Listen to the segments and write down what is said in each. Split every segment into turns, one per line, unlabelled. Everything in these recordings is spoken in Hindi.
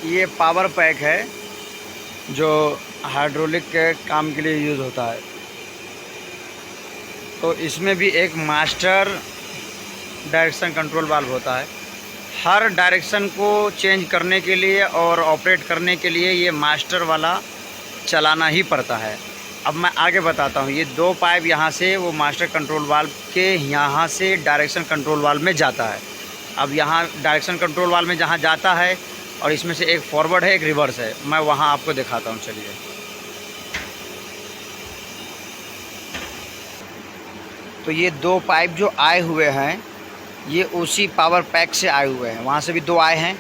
ये पावर पैक है जो हाइड्रोलिक के काम के लिए यूज़ होता है। तो इसमें भी एक मास्टर डायरेक्शन कंट्रोल वाल्व होता है। हर डायरेक्शन को चेंज करने के लिए और ऑपरेट करने के लिए ये मास्टर वाला चलाना ही पड़ता है। अब मैं आगे बताता हूँ। ये दो पाइप यहाँ से वो मास्टर कंट्रोल वाल्व के यहाँ से डायरेक्शन कंट्रोल वाल्व में जाता है। अब यहाँ डायरेक्शन कंट्रोल वाल्व में जहाँ जाता है और इसमें से एक फॉरवर्ड है एक रिवर्स है, मैं वहाँ आपको दिखाता हूँ। चलिए, तो ये दो पाइप जो आए हुए हैं ये उसी पावर पैक से आए हुए हैं। वहाँ से भी दो आए हैं,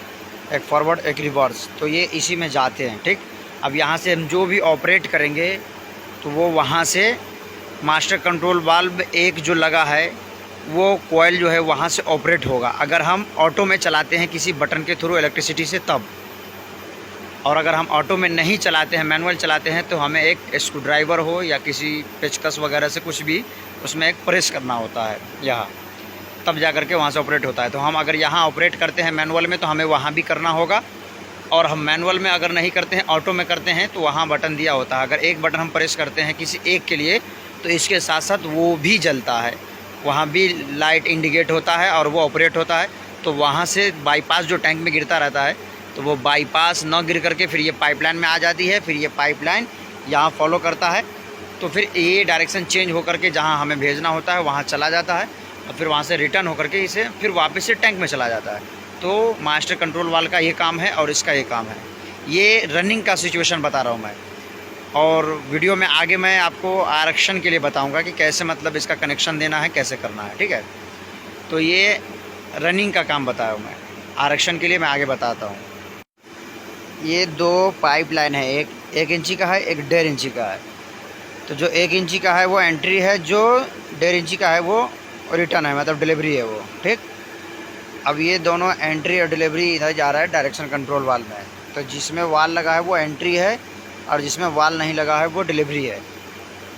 एक फॉरवर्ड एक रिवर्स, तो ये इसी में जाते हैं। ठीक, अब यहाँ से हम जो भी ऑपरेट करेंगे तो वो वहाँ से मास्टर कंट्रोल वाल्व एक जो लगा है वो कॉइल जो है वहाँ से ऑपरेट होगा। अगर हम ऑटो में चलाते हैं किसी बटन के थ्रू इलेक्ट्रिसिटी से तब, और अगर हम ऑटो में नहीं चलाते हैं मैनुअल चलाते हैं तो हमें एक स्क्रू ड्राइवर हो या किसी पेचकस वगैरह से कुछ भी उसमें एक प्रेस करना होता है यहाँ, तब जा कर के वहाँ से ऑपरेट होता है। तो हम अगर यहाँ ऑपरेट करते हैं मैनुअल में तो हमें वहाँ भी करना होगा, और हम मैनुअल में अगर नहीं करते हैं ऑटो में करते हैं तो वहाँ बटन दिया होता है। अगर एक बटन हम प्रेस करते हैं किसी एक के लिए तो इसके साथ साथ वो भी जलता है, वहाँ भी लाइट इंडिकेट होता है और वो ऑपरेट होता है। तो वहाँ से बाईपास जो टैंक में गिरता रहता है तो वो बाईपास न गिर करके फिर ये पाइपलाइन में आ जाती है, फिर ये पाइपलाइन यहाँ फॉलो करता है, तो फिर ये डायरेक्शन चेंज होकर के जहाँ हमें भेजना होता है वहाँ चला जाता है, और फिर वहाँ से रिटर्न होकर के इसे फिर वापस से टैंक में चला जाता है। तो मास्टर कंट्रोल वाल्व का ये काम है और इसका ये काम है। ये रनिंग का सिचुएशन बता रहा हूँ मैं, और वीडियो में आगे मैं आपको आरक्षण के लिए बताऊँगा कि कैसे मतलब इसका कनेक्शन देना है, कैसे करना है। ठीक है, तो ये रनिंग का काम बताया हूँ मैं, आरक्षण के लिए मैं आगे बताता हूँ। ये दो पाइप लाइन है, एक इंची का है एक 1.5 इंची का है। तो जो 1 इंची का है वो एंट्री है, जो 1.5 इंची का है वो रिटर्न है, मतलब डिलीवरी है वो। ठीक, अब ये दोनों एंट्री और डिलीवरी इधर जा रहा है डायरेक्शन कंट्रोल वाल्व में। तो जिसमें वाल लगा है वो एंट्री है और जिसमें वाल नहीं लगा है वो डिलीवरी है।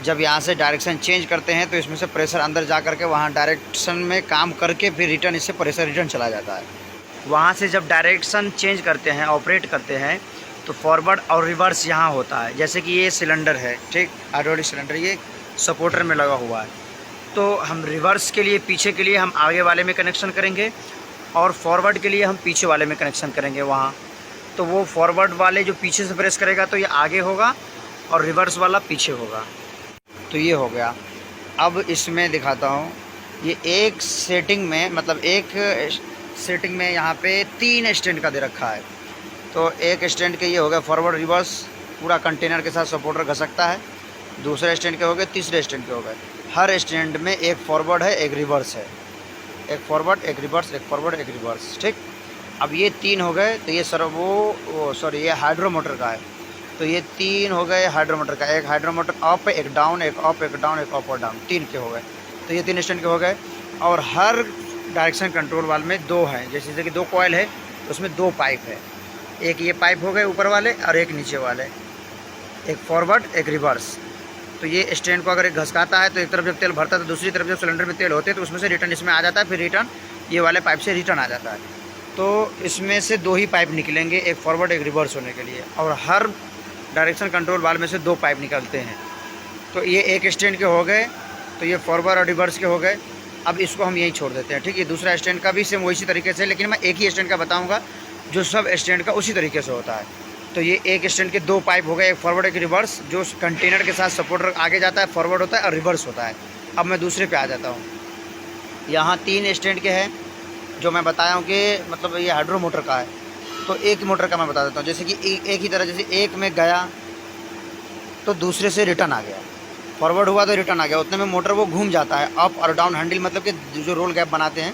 जब यहाँ से डायरेक्शन चेंज करते हैं तो इसमें से प्रेशर अंदर जा करके वहाँ डायरेक्शन में काम करके फिर रिटर्न इससे प्रेशर रिटर्न चला जाता है। वहाँ से जब डायरेक्शन चेंज करते हैं ऑपरेट करते हैं तो फॉरवर्ड और रिवर्स यहाँ होता है। जैसे कि ये सिलेंडर है, ठीक, हाइड्रोलिक सिलेंडर, ये सपोर्टर में लगा हुआ है। तो हम रिवर्स के लिए पीछे के लिए हम आगे वाले में कनेक्शन करेंगे और फॉरवर्ड के लिए हम पीछे वाले में कनेक्शन करेंगे वहाँ। तो वो फॉरवर्ड वाले जो पीछे से प्रेस करेगा तो ये आगे होगा और रिवर्स वाला पीछे होगा। तो ये हो गया। अब इसमें दिखाता हूँ, ये एक सेटिंग में मतलब एक सेटिंग में यहाँ पे 3 स्टैंड का दे रखा है। तो एक स्टैंड के ये हो गया फॉरवर्ड रिवर्स, पूरा कंटेनर के साथ सपोर्टर घसकता है। दूसरे स्टैंड के हो गए, तीसरे स्टैंड के हो गए। हर स्टैंड में एक फॉरवर्ड है एक रिवर्स है, एक फॉरवर्ड एक रिवर्स, एक फॉरवर्ड एक रिवर्स। ठीक, अब ये 3 हो गए। तो ये सॉरी ये हाइड्रो मोटर का है। तो ये 3 हो गए हाइड्रो मोटर का, एक हाइड्रो मोटर अप एक डाउन, एक अप एक डाउन, एक अप और डाउन, 3 के हो गए। तो ये 3 स्टैंड के हो गए। और हर डायरेक्शन कंट्रोल वाल्व में 2 हैं, जैसे कि 2 कॉइल है तो उसमें 2 पाइप है। एक ये पाइप हो गए ऊपर वाले और एक नीचे वाले, एक फॉरवर्ड एक रिवर्स। तो ये स्टैंड को अगर एक घसकाता है तो एक तरफ जब तेल भरता है तो दूसरी तरफ जब सिलेंडर में तेल होते हैं तो उसमें से रिटर्न इसमें आ जाता है, फिर रिटर्न ये वाले पाइप से रिटर्न आ जाता है। तो इसमें से 2 ही पाइप निकलेंगे, एक फॉरवर्ड एक रिवर्स होने के लिए, और हर डायरेक्शन कंट्रोल वाल्व में से 2 पाइप निकलते हैं। तो ये एक स्टैंड के हो गए, तो ये फॉरवर्ड और रिवर्स के हो गए। अब इसको हम यहीं छोड़ देते हैं। ठीक, ये दूसरा स्टैंड का भी सेम वही तरीके से, लेकिन मैं एक ही स्टैंड का बताऊँगा जो सब स्टैंड का उसी तरीके से होता है। तो ये एक स्टैंड के 2 पाइप हो गए, एक फॉरवर्ड एक रिवर्स, जो कंटेनर के साथ सपोर्टर आगे जाता है, फॉरवर्ड होता है और रिवर्स होता है। अब मैं दूसरे पे आ जाता हूँ। यहाँ 3 स्टैंड के हैं जो मैं बताया हूँ कि मतलब ये हाइड्रो मोटर का है। तो एक मोटर का मैं बता देता हूँ, जैसे कि एक ही तरह, जैसे एक में गया तो दूसरे से रिटर्न आ गया, फॉरवर्ड हुआ तो रिटर्न आ गया, उतने में मोटर वो घूम जाता है। अप और डाउन हैंडल मतलब कि जो रोल गैप बनाते हैं,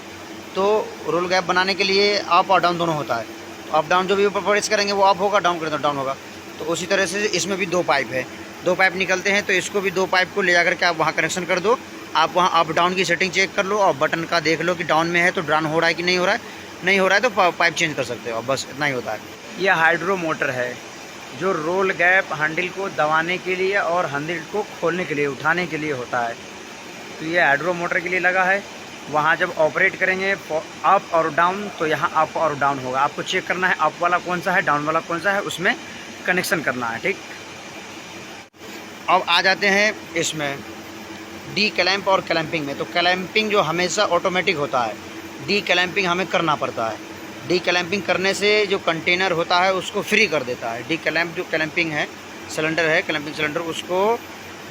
तो रोल गैप बनाने के लिए अप और डाउन दोनों होता है। तो अप डाउन जो भी ऊपर प्रेस करेंगे वो अप होगा, डाउन करेंगे तो डाउन होगा। तो उसी तरह से इसमें भी 2 पाइप है, 2 पाइप निकलते हैं। तो इसको भी 2 पाइप को ले जाकर के आप वहाँ कनेक्शन कर दो। आप वहाँ अप डाउन की सेटिंग चेक कर लो और बटन का देख लो कि डाउन में है तो डाउन हो रहा है कि नहीं हो रहा है, नहीं हो रहा है तो पाइप चेंज कर सकते हो, बस इतना ही होता है। यह हाइड्रो मोटर है जो रोल गैप हैंडल को दबाने के लिए और हैंडल को खोलने के लिए, उठाने के लिए होता है। तो ये हाइड्रो मोटर के लिए लगा है। वहाँ जब ऑपरेट करेंगे अप और डाउन, तो यहाँ अप और डाउन होगा। आपको चेक करना है अप वाला कौन सा है, डाउन वाला कौन सा है, उसमें कनेक्शन करना है, ठीक। अब आ जाते हैं इसमें डी क्लैंप और क्लैंपिंग में। तो क्लैंपिंग जो हमेशा ऑटोमेटिक होता है, डी क्लैंपिंग हमें करना पड़ता है। डी क्लैंपिंग करने से जो कंटेनर होता है उसको फ्री कर देता है। डी क्लैंप जो क्लैंपिंग है, सिलेंडर है, क्लैंपिंग सिलेंडर, उसको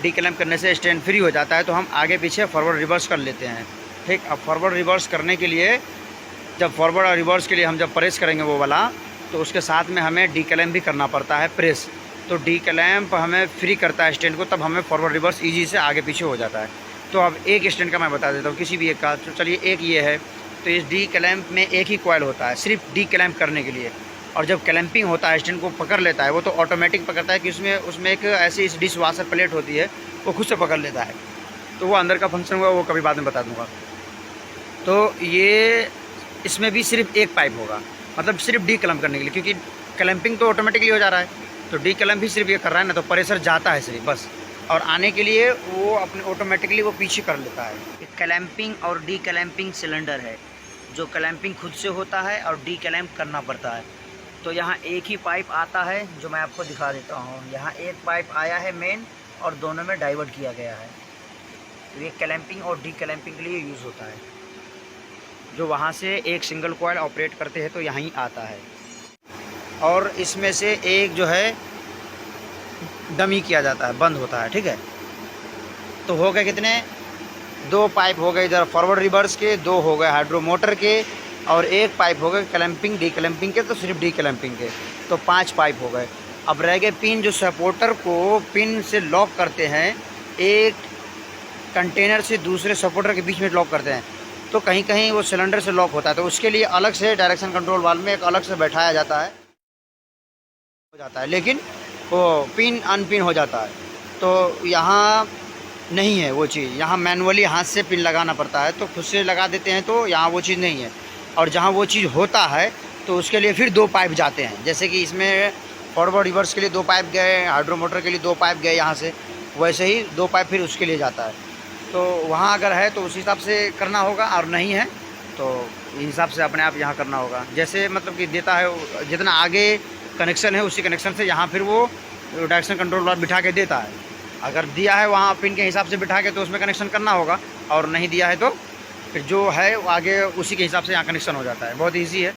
डी क्लैंप करने से स्टैंड फ्री हो जाता है। तो हम आगे पीछे फॉरवर्ड रिवर्स कर लेते हैं, ठीक। अब फॉरवर्ड रिवर्स करने के लिए, जब फॉरवर्ड और रिवर्स के लिए हम जब प्रेस करेंगे वो वाला, तो उसके साथ में हमें डी क्लैंप भी करना पड़ता है प्रेस। तो डी क्लैंप हमें फ्री करता है स्टैंड को, तब हमें फॉरवर्ड रिवर्स ईजी से आगे पीछे हो जाता है। तो अब एक स्टैंड का मैं बता देता हूँ, किसी भी एक का। तो चलिए एक ये है, तो इस डी क्लैंप में एक ही कॉइल होता है सिर्फ डी क्लैंप करने के लिए। और जब क्लैंपिंग होता है, स्टैंड को पकड़ लेता है वो, तो ऑटोमेटिक पकड़ता है कि उसमें एक ऐसी इस डिश वाशर प्लेट होती है, वो खुद से पकड़ लेता है। तो वो अंदर का फंक्शन हुआ, वो कभी बाद में बता दूँगा। तो ये इसमें भी सिर्फ एक पाइप होगा, मतलब सिर्फ डी क्लैंप करने के लिए, क्योंकि क्लैंपिंग तो ऑटोमेटिकली हो जा रहा है, तो डी क्लैंप भी सिर्फ ये कर रहा है ना, तो प्रेशर जाता है सिर्फ बस, और आने के लिए वो अपने ऑटोमेटिकली वो पीछे कर लेता है। क्लैंपिंग और डी क्लैंपिंग सिलेंडर है, जो क्लैंपिंग खुद से होता है और डी क्लैंप करना पड़ता है। तो यहाँ एक ही पाइप आता है, जो मैं आपको दिखा देता हूँ। यहाँ एक पाइप आया है मेन, और दोनों में डाइवर्ट किया गया है। तो ये क्लैंपिंग और डी क्लैंपिंग के लिए यूज़ होता है, जो वहाँ से एक सिंगल कॉइल ऑपरेट करते हैं तो यहीं आता है। और इसमें से एक जो है डमी किया जाता है, बंद होता है, ठीक है। तो हो गए कितने, 2 पाइप हो गए इधर फॉरवर्ड रिवर्स के, 2 हो गए हाइड्रो मोटर के, और एक पाइप हो गए क्लैंपिंग डी क्लैंपिंग के, तो सिर्फ डी क्लैंपिंग के, तो 5 पाइप हो गए। अब रह गए पिन, जो सपोर्टर को पिन से लॉक करते हैं, एक कंटेनर से दूसरे सपोर्टर के बीच में लॉक करते हैं। तो कहीं कहीं वो सिलेंडर से लॉक होता है, तो उसके लिए अलग से डायरेक्शन कंट्रोल वाल्व में एक अलग से बैठाया जाता है, हो जाता है, लेकिन वो पिन अनपिन हो जाता है। तो यहाँ नहीं है वो चीज़, यहाँ मैनुअली हाथ से पिन लगाना पड़ता है, तो खुद से लगा देते हैं, तो यहाँ वो चीज़ नहीं है। और जहाँ वो चीज़ होता है, तो उसके लिए फिर 2 पाइप जाते हैं, जैसे कि इसमें फॉरवर्ड रिवर्स के लिए 2 पाइप गए, हाइड्रो मोटर के लिए 2 पाइप गए यहाँ से, वैसे ही 2 पाइप फिर उसके लिए जाता है। तो वहाँ अगर है तो उस हिसाब से करना होगा, और नहीं है तो इस हिसाब से अपने आप यहाँ करना होगा। जैसे मतलब कि देता है, जितना आगे कनेक्शन है उसी कनेक्शन से यहाँ फिर वो डायरेक्शन कंट्रोल वाल्व बिठा के देता है। अगर दिया है वहाँ पिन के हिसाब से बिठा के, तो उसमें कनेक्शन करना होगा, और नहीं दिया है तो फिर जो है वो आगे उसी के हिसाब से यहाँ कनेक्शन हो जाता है। बहुत ईजी है।